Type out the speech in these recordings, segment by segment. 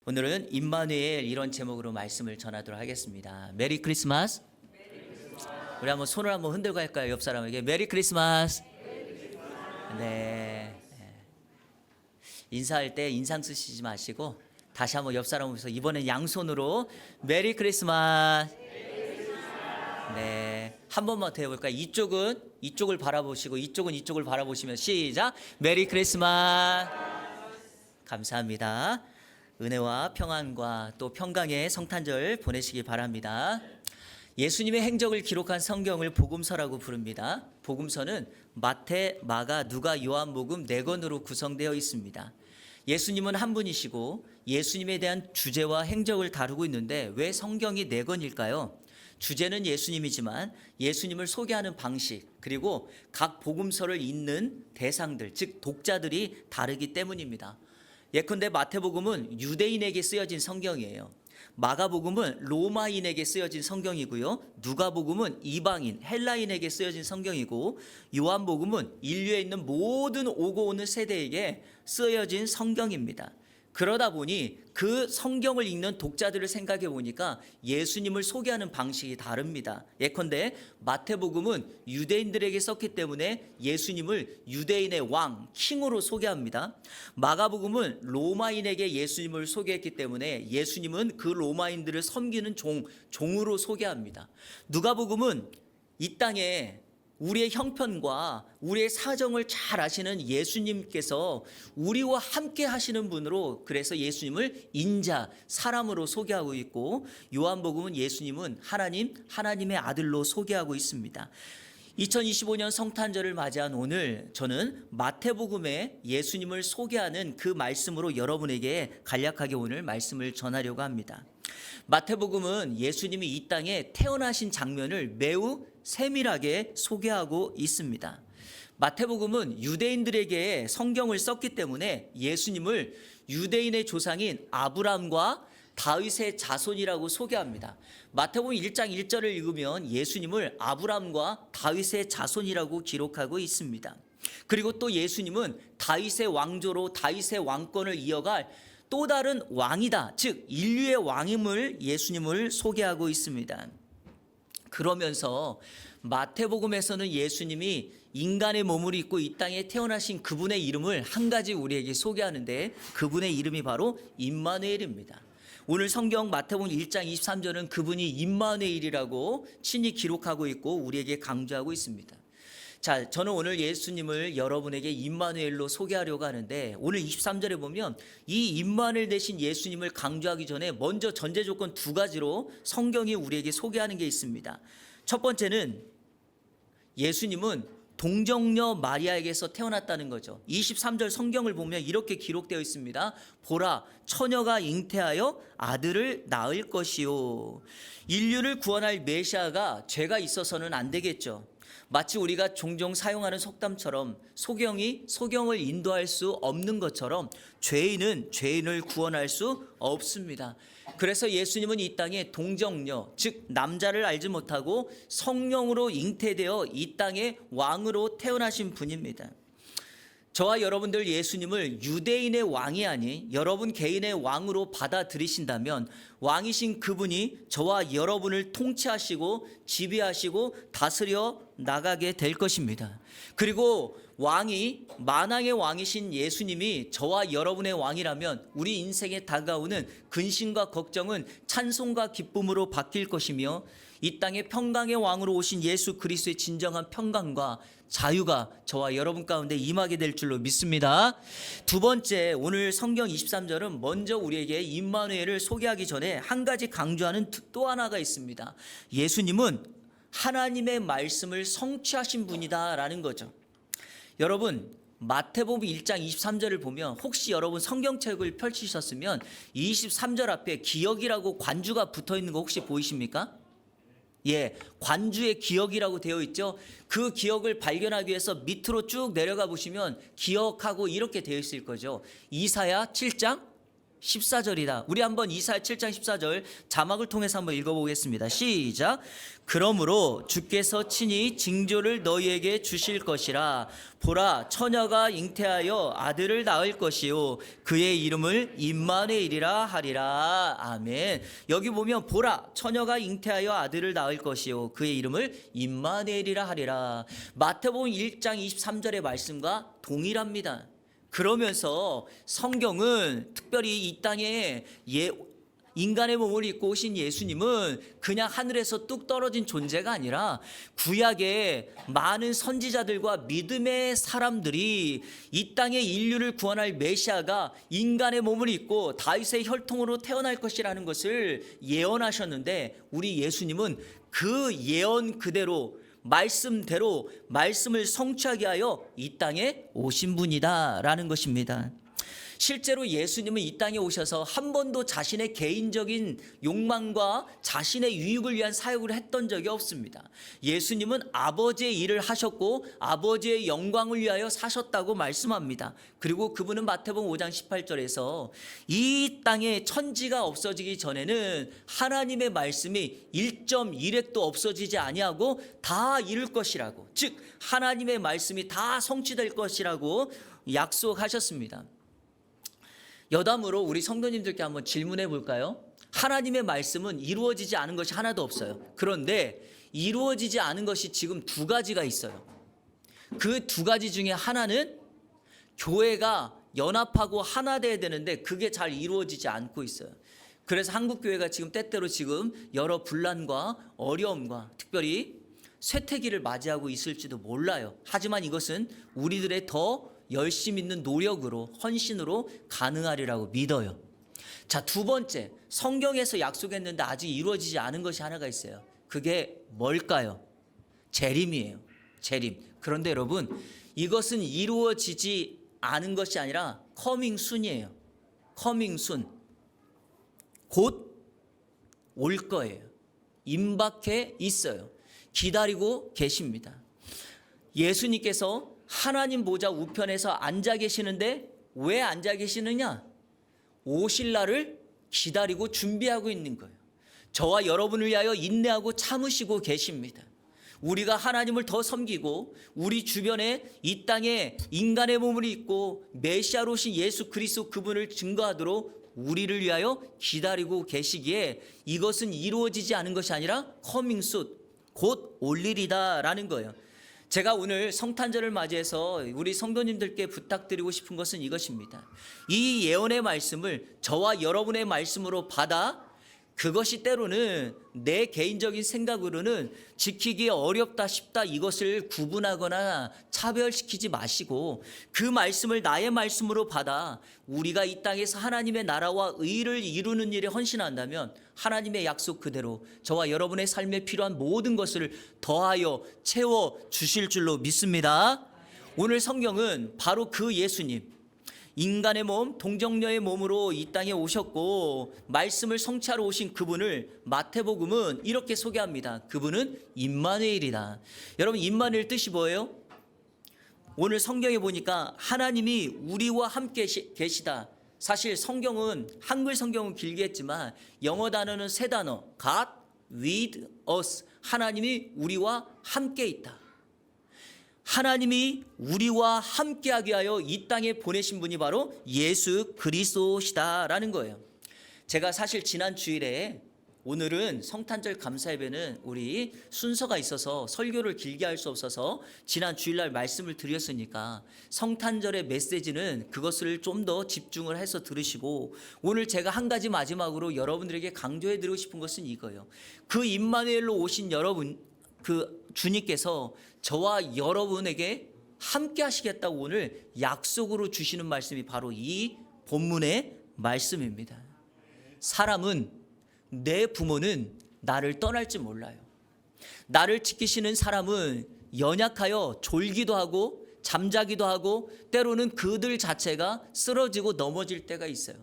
오늘은 임마누엘 이런 제목으로 말씀을 전하도록 하겠습니다. 메리 크리스마스. 우리 한번 손을 한번 흔들고 할까요? 옆 사람에게 메리 크리스마스. 네. 인사할 때 인상 쓰시지 마시고 다시 한번 옆 사람 보면서 이번엔 양손으로 메리 크리스마스. 네. 한 번만 더 해볼까요? 이쪽은 이쪽을 바라보시고 이쪽은 이쪽을 바라보시면 시작. 메리 크리스마스. 감사합니다. 은혜와 평안과 또 평강의 성탄절 보내시기 바랍니다. 예수님의 행적을 기록한 성경을 복음서라고 부릅니다. 복음서는 마태, 마가, 누가, 요한복음 4권으로 구성되어 있습니다. 예수님은 한 분이시고 예수님에 대한 주제와 행적을 다루고 있는데 왜 성경이 4권일까요? 주제는 예수님이지만 예수님을 소개하는 방식 그리고 각 복음서를 읽는 대상들 즉 독자들이 다르기 때문입니다. 예컨대 마태복음은 유대인에게 쓰여진 성경이에요. 마가복음은 로마인에게 쓰여진 성경이고요. 누가복음은 이방인, 헬라인에게 쓰여진 성경이고 요한복음은 인류에 있는 모든 오고 오는 세대에게 쓰여진 성경입니다. 그러다 보니 그 성경을 읽는 독자들을 생각해 보니까 예수님을 소개하는 방식이 다릅니다. 예컨대 마태복음은 유대인들에게 썼기 때문에 예수님을 유대인의 왕, 킹으로 소개합니다. 마가복음은 로마인에게 예수님을 소개했기 때문에 예수님은 그 로마인들을 섬기는 종으로 소개합니다. 누가복음은 이 땅에 우리의 형편과 우리의 사정을 잘 아시는 예수님께서 우리와 함께 하시는 분으로 그래서 예수님을 인자, 사람으로 소개하고 있고 요한복음은 예수님은 하나님의 아들로 소개하고 있습니다. 2025년 성탄절을 맞이한 오늘 저는 마태복음에 예수님을 소개하는 그 말씀으로 여러분에게 간략하게 오늘 말씀을 전하려고 합니다. 마태복음은 예수님이 이 땅에 태어나신 장면을 매우 세밀하게 소개하고 있습니다. 마태복음은 유대인들에게 성경을 썼기 때문에 예수님을 유대인의 조상인 아브람과 다윗의 자손이라고 소개합니다. 마태복음 1장 1절을 읽으면 예수님을 아브람과 다윗의 자손이라고 기록하고 있습니다. 그리고 또 예수님은 다윗의 왕조로 다윗의 왕권을 이어갈 또 다른 왕이다. 즉 인류의 왕임을 예수님을 소개하고 있습니다. 그러면서 마태복음에서는 예수님이 인간의 몸을 입고 이 땅에 태어나신 그분의 이름을 한 가지 우리에게 소개하는데 그분의 이름이 바로 임마누엘입니다. 오늘 성경 마태복음 1장 23절은 그분이 임마누엘이라고 친히 기록하고 있고 우리에게 강조하고 있습니다. 자, 저는 오늘 예수님을 여러분에게 임마누엘로 소개하려고 하는데 오늘 23절에 보면 이 임마누엘 대신 예수님을 강조하기 전에 먼저 전제 조건 2가지로 성경이 우리에게 소개하는 게 있습니다. 첫 번째는 예수님은 동정녀 마리아에게서 태어났다는 거죠. 23절 성경을 보면 이렇게 기록되어 있습니다. 보라, 처녀가 잉태하여 아들을 낳을 것이요. 인류를 구원할 메시아가 죄가 있어서는 안 되겠죠. 마치 우리가 종종 사용하는 속담처럼 소경을 인도할 수 없는 것처럼 죄인은 죄인을 구원할 수 없습니다. 그래서 예수님은 이 땅에 동정녀, 즉 남자를 알지 못하고 성령으로 잉태되어 이 땅의 왕으로 태어나신 분입니다. 저와 여러분들 예수님을 유대인의 왕이 아닌 여러분 개인의 왕으로 받아들이신다면 왕이신 그분이 저와 여러분을 통치하시고 지배하시고 다스려 나가게 될 것입니다. 그리고 만왕의 왕이신 예수님이 저와 여러분의 왕이라면 우리 인생에 다가오는 근심과 걱정은 찬송과 기쁨으로 바뀔 것이며 이 땅에 평강의 왕으로 오신 예수 그리스도의 진정한 평강과 자유가 저와 여러분 가운데 임하게 될 줄로 믿습니다. 두 번째, 오늘 성경 23절은 먼저 우리에게 임마누엘을 소개하기 전에 한 가지 강조하는 또 하나가 있습니다. 예수님은 하나님의 말씀을 성취하신 분이다라는 거죠. 여러분 마태복음 1장 23절을 보면 혹시 여러분 성경책을 펼치셨으면 23절 앞에 기억이라고 관주가 붙어 있는 거 혹시 보이십니까? 예, 관주의 기억이라고 되어 있죠. 그 기억을 발견하기 위해서 밑으로 쭉 내려가 보시면 기억하고 이렇게 되어 있을 거죠. 이사야 7장 14절이다. 우리 한번 이사야 7장 14절 자막을 통해서 한번 읽어보겠습니다. 시작. 그러므로 주께서 친히 징조를 너희에게 주실 것이라. 보라, 처녀가 잉태하여 아들을 낳을 것이요 그의 이름을 임마누엘이라 하리라. 아멘. 여기 보면 보라, 처녀가 잉태하여 아들을 낳을 것이요 그의 이름을 임마누엘이라 하리라. 마태복음 1장 23절의 말씀과 동일합니다. 그러면서 성경은 특별히 이 땅에 인간의 몸을 입고 오신 예수님은 그냥 하늘에서 뚝 떨어진 존재가 아니라 구약의 많은 선지자들과 믿음의 사람들이 이 땅의 인류를 구원할 메시아가 인간의 몸을 입고 다윗의 혈통으로 태어날 것이라는 것을 예언하셨는데, 우리 예수님은 그 예언 그대로 말씀대로 말씀을 성취하게 하여 이 땅에 오신 분이다라는 것입니다. 실제로 예수님은 이 땅에 오셔서 한 번도 자신의 개인적인 욕망과 자신의 유익을 위한 사역을 했던 적이 없습니다. 예수님은 아버지의 일을 하셨고 아버지의 영광을 위하여 사셨다고 말씀합니다. 그리고 그분은 마태복음 5장 18절에서 이 땅에 천지가 없어지기 전에는 하나님의 말씀이 1.1획도 없어지지 아니하고 다 이룰 것이라고, 즉 하나님의 말씀이 다 성취될 것이라고 약속하셨습니다. 여담으로 우리 성도님들께 한번 질문해 볼까요? 하나님의 말씀은 이루어지지 않은 것이 하나도 없어요. 그런데 이루어지지 않은 것이 지금 두 가지가 있어요. 그 두 가지 중에 하나는 교회가 연합하고 하나 돼야 되는데 그게 잘 이루어지지 않고 있어요. 그래서 한국교회가 지금 때때로 지금 여러 분란과 어려움과 특별히 쇠퇴기를 맞이하고 있을지도 몰라요. 하지만 이것은 우리들의 더 열심 있는 노력으로, 헌신으로 가능하리라고 믿어요. 자, 두 번째, 성경에서 약속했는데 아직 이루어지지 않은 것이 하나가 있어요. 그게 뭘까요? 재림이에요. 재림. 그런데 여러분, 이것은 이루어지지 않은 것이 아니라 커밍 순이에요. 커밍 순. 곧 올 거예요. 임박해 있어요. 기다리고 계십니다. 예수님께서 하나님 보좌 우편에서 앉아 계시는데 왜 앉아 계시느냐? 오실 날을 기다리고 준비하고 있는 거예요. 저와 여러분을 위하여 인내하고 참으시고 계십니다. 우리가 하나님을 더 섬기고 우리 주변에 이 땅에 인간의 몸을 입고 메시아로 오신 예수 그리스도 그분을 증거하도록 우리를 위하여 기다리고 계시기에 이것은 이루어지지 않은 것이 아니라 커밍 숫, 곧 올 일이다라는 거예요. 제가 오늘 성탄절을 맞이해서 우리 성도님들께 부탁드리고 싶은 것은 이것입니다. 이 예언의 말씀을 저와 여러분의 말씀으로 받아 그것이 때로는 내 개인적인 생각으로는 지키기 어렵다 싶다 이것을 구분하거나 차별시키지 마시고 그 말씀을 나의 말씀으로 받아 우리가 이 땅에서 하나님의 나라와 의를 이루는 일에 헌신한다면 하나님의 약속 그대로 저와 여러분의 삶에 필요한 모든 것을 더하여 채워 주실 줄로 믿습니다. 오늘 성경은 바로 그 예수님, 인간의 몸, 동정녀의 몸으로 이 땅에 오셨고 말씀을 성취하러 오신 그분을 마태복음은 이렇게 소개합니다. 그분은 임마누엘이다. 여러분, 임마누엘 뜻이 뭐예요? 오늘 성경에 보니까 하나님이 우리와 함께 계시다. 사실 성경은 한글 성경은 길게 했지만 영어 단어는 세 단어, God with us. 하나님이 우리와 함께 있다. 하나님이 우리와 함께하게 하여 이 땅에 보내신 분이 바로 예수 그리스도시다라는 거예요. 제가 사실 지난 주일에, 오늘은 성탄절 감사예배는 우리 순서가 있어서 설교를 길게 할 수 없어서 지난 주일날 말씀을 드렸으니까 성탄절의 메시지는 그것을 좀 더 집중을 해서 들으시고, 오늘 제가 한 가지 마지막으로 여러분들에게 강조해 드리고 싶은 것은 이거예요. 그 임마누엘로 오신 여러분, 그 주님께서 저와 여러분에게 함께 하시겠다고 오늘 약속으로 주시는 말씀이 바로 이 본문의 말씀입니다. 사람은, 내 부모는 나를 떠날지 몰라요. 나를 지키시는 사람은 연약하여 졸기도 하고 잠자기도 하고 때로는 그들 자체가 쓰러지고 넘어질 때가 있어요.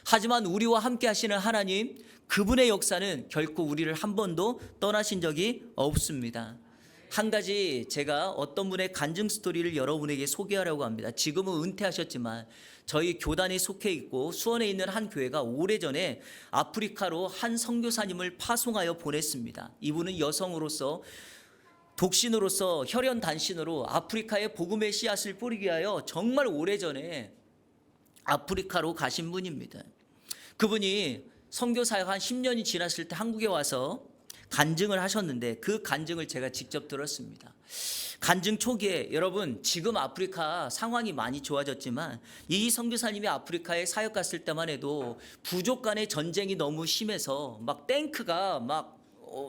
하지만 우리와 함께 하시는 하나님, 그분의 역사는 결코 우리를 한 번도 떠나신 적이 없습니다. 한 가지 제가 어떤 분의 간증 스토리를 여러분에게 소개하려고 합니다. 지금은 은퇴하셨지만 저희 교단에 속해 있고 수원에 있는 한 교회가 오래전에 아프리카로 한 선교사님을 파송하여 보냈습니다. 이분은 여성으로서 독신으로서 혈연 단신으로 아프리카에 복음의 씨앗을 뿌리기 위하여 정말 오래전에 아프리카로 가신 분입니다. 그분이 선교 사역 한 10년이 지났을 때 한국에 와서 간증을 하셨는데 그 간증을 제가 직접 들었습니다. 간증 초기에 여러분 지금 아프리카 상황이 많이 좋아졌지만 이 선교사님이 아프리카에 사역 갔을 때만 해도 부족 간의 전쟁이 너무 심해서 막 탱크가 막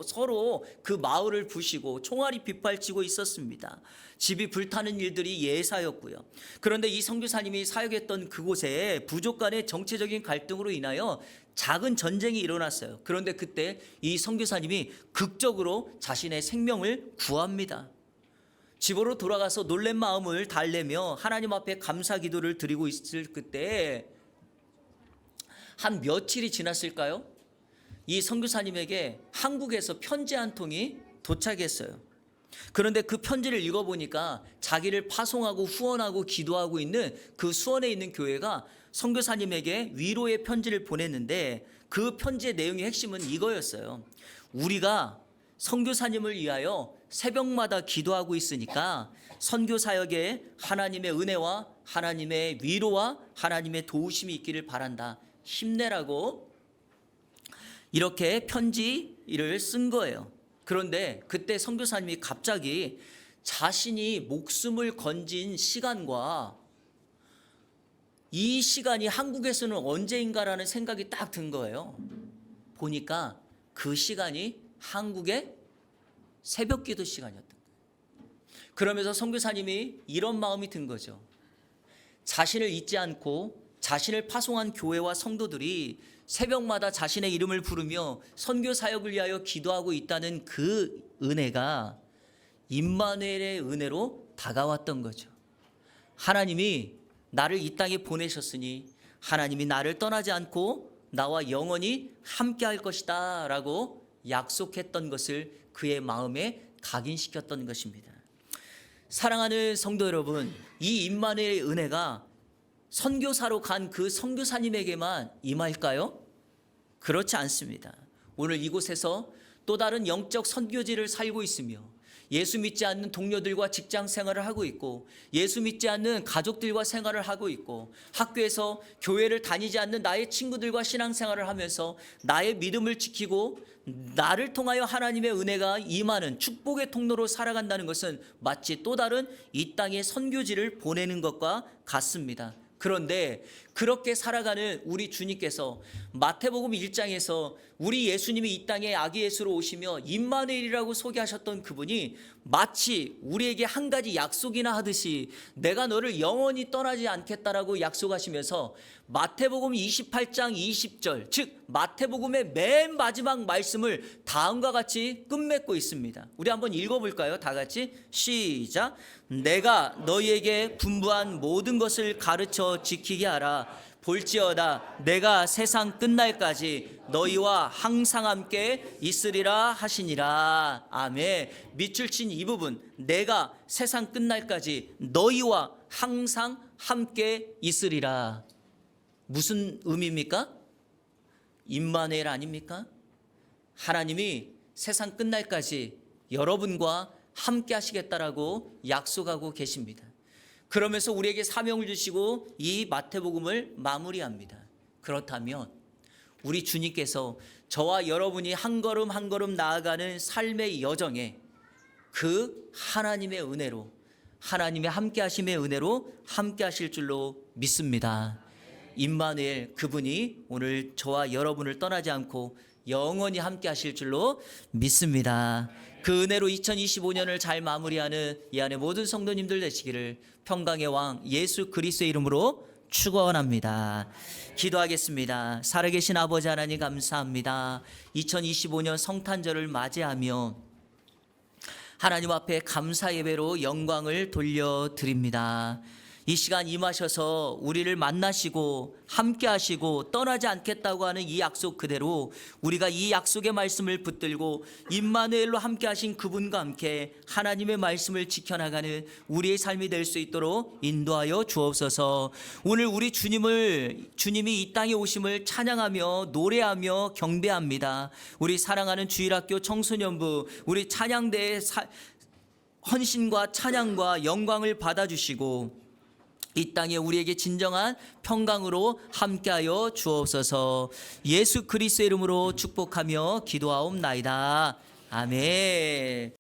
서로 그 마을을 부시고 총알이 빗발치고 있었습니다. 집이 불타는 일들이 예사였고요. 그런데 이 선교사님이 사역했던 그곳에 부족 간의 정치적인 갈등으로 인하여 작은 전쟁이 일어났어요. 그런데 그때 이 선교사님이 극적으로 자신의 생명을 구합니다. 집으로 돌아가서 놀란 마음을 달래며 하나님 앞에 감사 기도를 드리고 있을 그때 한 며칠이 지났을까요? 이 선교사님에게 한국에서 편지 한 통이 도착했어요. 그런데 그 편지를 읽어보니까 자기를 파송하고 후원하고 기도하고 있는 그 수원에 있는 교회가 선교사님에게 위로의 편지를 보냈는데 그 편지의 내용의 핵심은 이거였어요. 우리가 선교사님을 위하여 새벽마다 기도하고 있으니까 선교 사역에 하나님의 은혜와 하나님의 위로와 하나님의 도우심이 있기를 바란다. 힘내라고 이렇게 편지를 쓴 거예요. 그런데 그때 선교사님이 갑자기 자신이 목숨을 건진 시간과 이 시간이 한국에서는 언제인가라는 생각이 딱 든 거예요. 보니까 그 시간이 한국의 새벽 기도 시간이었던 거예요. 그러면서 선교사님이 이런 마음이 든 거죠. 자신을 잊지 않고 자신을 파송한 교회와 성도들이 새벽마다 자신의 이름을 부르며 선교 사역을 위하여 기도하고 있다는 그 은혜가 임마누엘의 은혜로 다가왔던 거죠. 하나님이 나를 이 땅에 보내셨으니 하나님이 나를 떠나지 않고 나와 영원히 함께 할 것이다 라고 약속했던 것을 그의 마음에 각인시켰던 것입니다. 사랑하는 성도 여러분, 이 임마누엘의 은혜가 선교사로 간 그 선교사님에게만 임할까요? 그렇지 않습니다. 오늘 이곳에서 또 다른 영적 선교지를 살고 있으며 예수 믿지 않는 동료들과 직장 생활을 하고 있고 예수 믿지 않는 가족들과 생활을 하고 있고 학교에서 교회를 다니지 않는 나의 친구들과 신앙생활을 하면서 나의 믿음을 지키고 나를 통하여 하나님의 은혜가 임하는 축복의 통로로 살아간다는 것은 마치 또 다른 이 땅의 선교지를 보내는 것과 같습니다. 그런데 그렇게 살아가는 우리 주님께서 마태복음 1장에서 우리 예수님이 이 땅에 아기 예수로 오시며 임마누엘이라고 소개하셨던 그분이 마치 우리에게 한 가지 약속이나 하듯이 내가 너를 영원히 떠나지 않겠다라고 약속하시면서 마태복음 28장 20절 즉 마태복음의 맨 마지막 말씀을 다음과 같이 끝맺고 있습니다. 우리 한번 읽어볼까요? 다 같이 시작. 내가 너희에게 분부한 모든 것을 가르쳐 지키게 하라. 볼지어다 내가 세상 끝날까지 너희와 항상 함께 있으리라 하시니라. 아멘. 밑줄 친 이 부분, 내가 세상 끝날까지 너희와 항상 함께 있으리라. 무슨 의미입니까? 임마누엘 아닙니까? 하나님이 세상 끝날까지 여러분과 함께 하시겠다라고 약속하고 계십니다. 그러면서 우리에게 사명을 주시고 이 마태복음을 마무리합니다. 그렇다면 우리 주님께서 저와 여러분이 한 걸음 한 걸음 나아가는 삶의 여정에 그 하나님의 은혜로, 하나님의 함께 하심의 은혜로 함께 하실 줄로 믿습니다. 임마누엘, 그분이 오늘 저와 여러분을 떠나지 않고 영원히 함께 하실 줄로 믿습니다. 그 은혜로 2025년을 잘 마무리하는 이 안에 모든 성도님들 되시기를 평강의 왕 예수 그리스도의 이름으로 축원합니다. 기도하겠습니다. 살아계신 아버지 하나님 감사합니다. 2025년 성탄절을 맞이하며 하나님 앞에 감사 예배로 영광을 돌려드립니다. 이 시간 임하셔서 우리를 만나시고 함께 하시고 떠나지 않겠다고 하는 이 약속 그대로 우리가 이 약속의 말씀을 붙들고 임마누엘로 함께 하신 그분과 함께 하나님의 말씀을 지켜나가는 우리의 삶이 될 수 있도록 인도하여 주옵소서. 오늘 우리 주님이 이 땅에 오심을 찬양하며 노래하며 경배합니다. 우리 사랑하는 주일학교 청소년부 우리 찬양대의 헌신과 찬양과 영광을 받아주시고 이 땅에 우리에게 진정한 평강으로 함께하여 주옵소서. 예수 그리스도의 이름으로 축복하며 기도하옵나이다. 아멘.